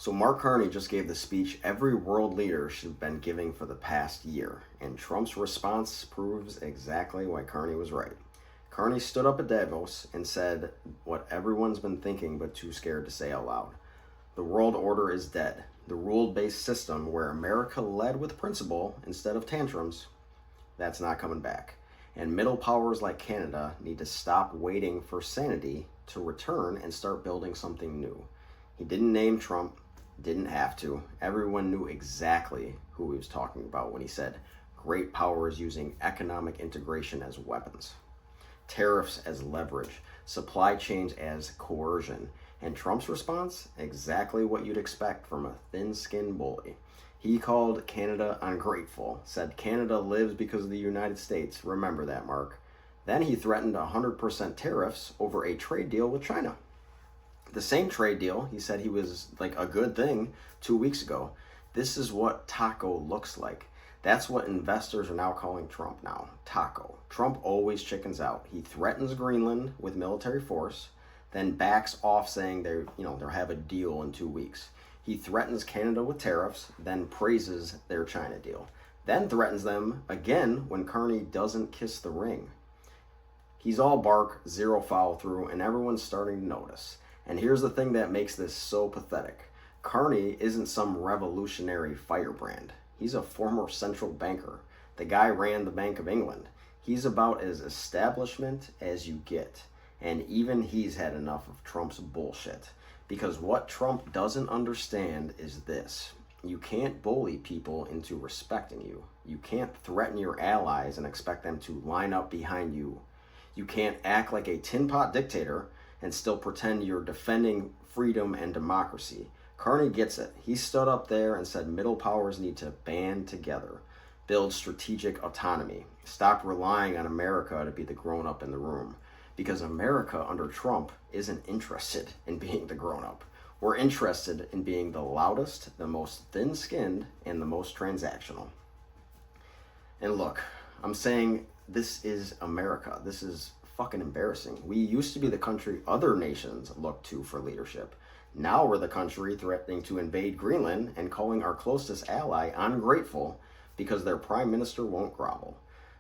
So Mark Carney just gave the speech every world leader should have been giving for the past year, and Trump's response proves exactly why Carney was right. Carney stood up at Davos and said what everyone's been thinking but too scared to say out loud. The world order is dead. The rule-based system where America led with principle instead of tantrums, that's not coming back. And middle powers like Canada need to stop waiting for sanity to return and start building something new. He didn't name Trump, didn't have to. Everyone knew exactly who he was talking about when he said great powers using economic integration as weapons, tariffs as leverage, supply chains as coercion. And Trump's response? Exactly what you'd expect from a thin-skinned bully. He called Canada ungrateful, said Canada lives because of the United States. Remember that, Mark. Then he threatened 100% tariffs over a trade deal with China. The same trade deal he said he was like a good thing 2 weeks ago. This is what taco looks like. That's what investors are now calling Trump now, taco. Trump always chickens out. He threatens Greenland with military force, then backs off saying they'll have a deal in 2 weeks. He threatens Canada with tariffs, then praises their China deal. Then threatens them again when Carney doesn't kiss the ring. He's all bark, zero follow through, and everyone's starting to notice. And here's the thing that makes this so pathetic. Carney isn't some revolutionary firebrand. He's a former central banker. The guy ran the Bank of England. He's about as establishment as you get. And even he's had enough of Trump's bullshit. Because what Trump doesn't understand is this. You can't bully people into respecting you. You can't threaten your allies and expect them to line up behind you. You can't act like a tin pot dictator and still pretend you're defending freedom and democracy. Carney gets it. He stood up there and said middle powers need to band together, build strategic autonomy, stop relying on America to be the grown-up in the room. Because America under Trump isn't interested in being the grown-up. We're interested in being the loudest, the most thin-skinned, and the most transactional. And look, I'm saying this is America. This is fucking embarrassing. We used to be the country other nations look to for leadership. Now we're the country threatening to invade Greenland and calling our closest ally ungrateful because their prime minister won't grovel.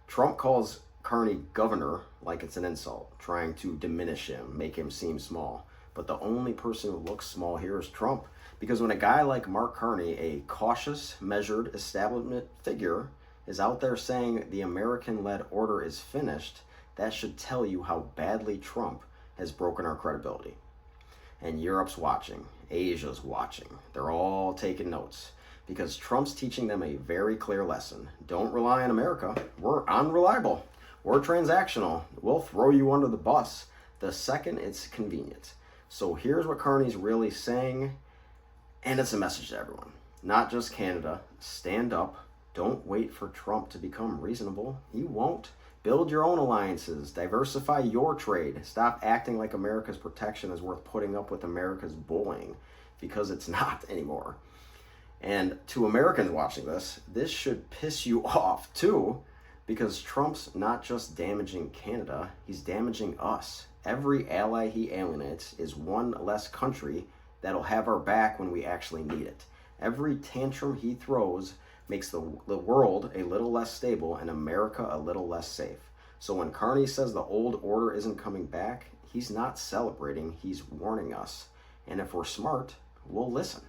Trump calls Carney governor like it's an insult, trying to diminish him, make him seem small. But the only person who looks small here is Trump, because when a guy like Mark Carney, a cautious, measured establishment figure, is out there saying the American-led order is finished, that should tell you how badly Trump has broken our credibility. And Europe's watching, Asia's watching. They're all taking notes because Trump's teaching them a very clear lesson. Don't rely on America. We're unreliable. We're transactional. We'll throw you under the bus the second it's convenient. So here's what Carney's really saying, and it's a message to everyone, not just Canada. Stand up. Don't wait for Trump to become reasonable. He won't. Build your own alliances. Diversify your trade. Stop acting like America's protection is worth putting up with America's bullying, because it's not anymore. And to Americans watching this, this should piss you off too, because Trump's not just damaging Canada, he's damaging us. Every ally he alienates is one less country that'll have our back when we actually need it. Every tantrum he throws makes the world a little less stable and America a little less safe. So when Carney says the old order isn't coming back, he's not celebrating, he's warning us. And if we're smart, we'll listen.